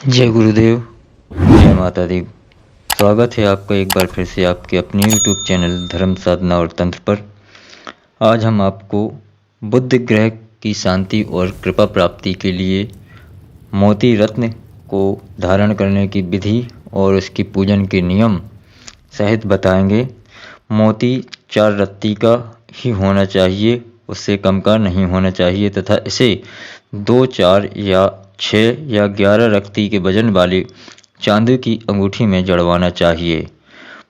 जय गुरुदेव, जय माता दी। स्वागत है आपका एक बार फिर से आपके अपने YouTube चैनल धर्म साधना और तंत्र पर। आज हम आपको बुध ग्रह की शांति और कृपा प्राप्ति के लिए मोती रत्न को धारण करने की विधि और उसकी पूजन के नियम सहित बताएंगे। मोती 4 रत्ती का ही होना चाहिए, उससे कम का नहीं होना चाहिए तथा इसे 2, 4 या 6 या 11 रत्ती के वजन वाली चांदी की अंगूठी में जड़वाना चाहिए।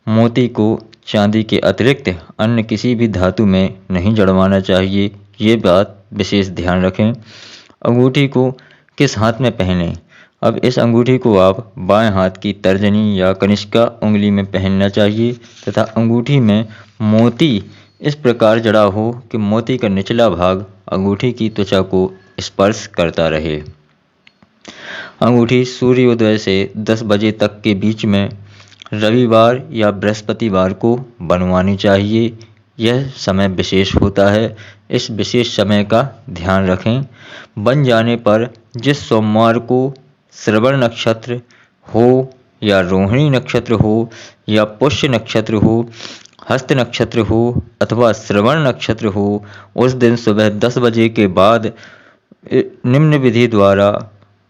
मोती को चांदी के अतिरिक्त अन्य किसी भी धातु में नहीं जड़वाना चाहिए, ये बात विशेष ध्यान रखें। अंगूठी को किस हाथ में पहनें? अब इस अंगूठी को आप बाएं हाथ की तर्जनी या कनिष्का उंगली में पहनना चाहिए तथा अंगूठी में मोती इस प्रकार जड़ा हो कि मोती का निचला भाग अंगूठी की त्वचा को स्पर्श करता रहे। अंगूठी सूर्योदय से 10 बजे तक के बीच में रविवार या बृहस्पतिवार को बनवानी चाहिए। यह समय विशेष होता है, इस विशेष समय का ध्यान रखें। बन जाने पर जिस सोमवार को श्रवण नक्षत्र हो या रोहिणी नक्षत्र हो या पुष्य नक्षत्र हो, हस्त नक्षत्र हो अथवा श्रवण नक्षत्र हो, उस दिन सुबह 10 बजे के बाद निम्न विधि द्वारा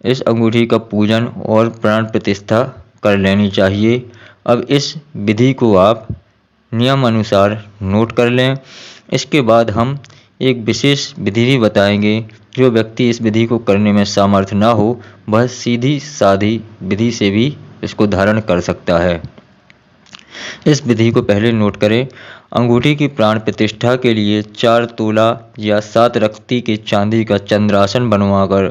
इस अंगूठी का पूजन और प्राण प्रतिष्ठा कर लेनी चाहिए। अब इस विधि को आप नियम अनुसार नोट कर लें। इसके बाद हम एक विशेष विधि भी बताएंगे। जो व्यक्ति इस विधि को करने में सामर्थ्य ना हो, वह सीधी सादी विधि से भी इसको धारण कर सकता है। इस विधि को पहले नोट करें। अंगूठी की प्राण प्रतिष्ठा के लिए 4 तोला या 7 रत्ती के चांदी का चंद्रासन बनवाकर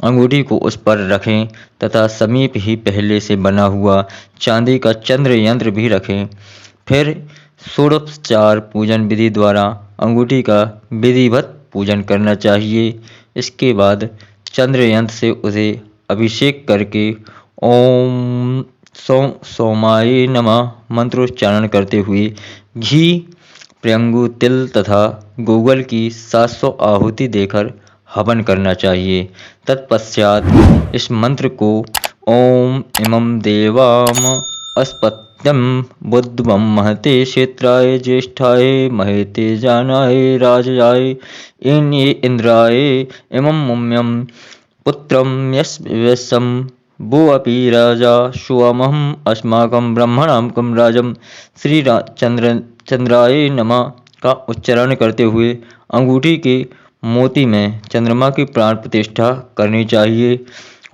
अंगूठी को उस पर रखें तथा समीप ही पहले से बना हुआ चांदी का चंद्र यंत्र भी रखें। फिर षोडोपचार पूजन विधि द्वारा अंगूठी का विधिवत पूजन करना चाहिए। इसके बाद चंद्र यंत्र से उसे अभिषेक करके ओम सोमाय नमः मंत्रोच्चारण करते हुए घी, प्रियंगु, तिल तथा गूगल की 700 आहुति देकर हवन करना चाहिए। तत्पश्चात इस मंत्र को ओम इमं देवाम अस्पत्यम बुद्धवम महते क्षेत्राय ज्येष्ठाय महते जानाय राजाय इंद्राय इमं मुम्यम पुत्रम यस्यम वो अपि राजा सुअमहम अस्माकं ब्रह्मणां राजम श्री चंद्राय नमः का उच्चारण करते हुए अंगूठी के मोती में चंद्रमा की प्राण प्रतिष्ठा करनी चाहिए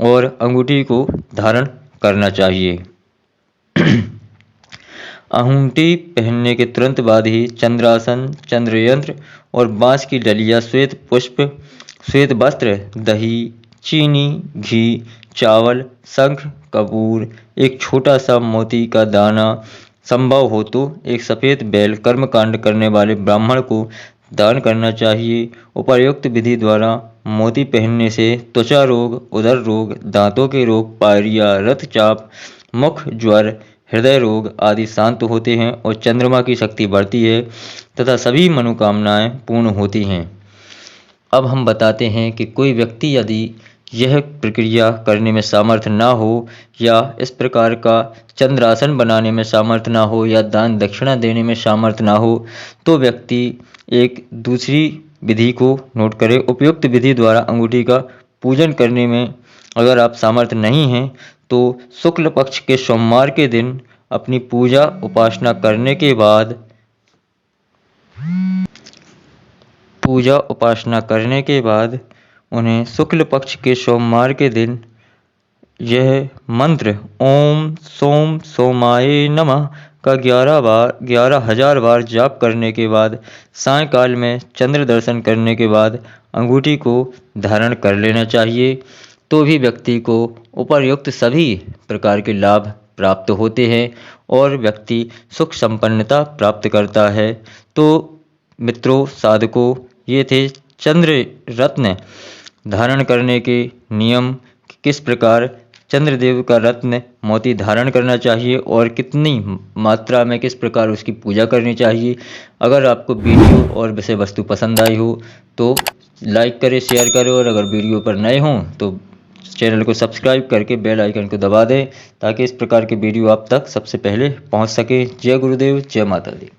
और अंगूठी को धारण करना चाहिए। अंगूठी पहनने के तुरंत बाद ही चंद्रासन, चंद्रयंत्र और बांस की डलिया, श्वेत पुष्प, श्वेत वस्त्र, दही, चीनी, घी, चावल, शंख, कपूर, एक छोटा सा मोती का दाना, संभव हो तो एक सफेद बैल कर्मकांड करने वाले ब्राह्मण को दान करना चाहिए। उपर्युक्त विधि द्वारा मोती पहनने से त्वचा रोग, उदर रोग, दांतों के रोग, पायरिया, रक्तचाप, मुख ज्वर, हृदय रोग आदि शांत होते हैं और चंद्रमा की शक्ति बढ़ती है तथा सभी मनोकामनाएं पूर्ण होती हैं। अब हम बताते हैं कि कोई व्यक्ति यदि यह प्रक्रिया करने में सामर्थ्य ना हो या इस प्रकार का चंद्रासन बनाने में सामर्थ्य ना हो या दान दक्षिणा देने में सामर्थ्य ना हो, तो व्यक्ति एक दूसरी विधि को नोट करें। उपयुक्त विधि द्वारा अंगूठी का पूजन करने में अगर आप सामर्थ्य नहीं हैं तो शुक्ल पक्ष के सोमवार के दिन अपनी पूजा उपासना करने के बाद उन्हें शुक्ल पक्ष के सोमवार के दिन यह मंत्र ओम सोम सोमाय नमः का 11,000 बार जाप करने के बाद सायंकाल में चंद्र दर्शन करने के बाद अंगूठी को धारण कर लेना चाहिए। तो भी व्यक्ति को उपर्युक्त सभी प्रकार के लाभ प्राप्त होते हैं और व्यक्ति सुख संपन्नता प्राप्त करता है। तो मित्रों, साधकों, ये थे चंद्र रत्न धारण करने के नियम। किस प्रकार चंद्रदेव का रत्न मोती धारण करना चाहिए और कितनी मात्रा में किस प्रकार उसकी पूजा करनी चाहिए। अगर आपको वीडियो और विषय वस्तु पसंद आई हो तो लाइक करें, शेयर करें और अगर वीडियो पर नए हों तो चैनल को सब्सक्राइब करके बेल आइकन को दबा दें ताकि इस प्रकार के वीडियो आप तक सबसे पहले पहुंच सके। जय गुरुदेव, जय माता दी।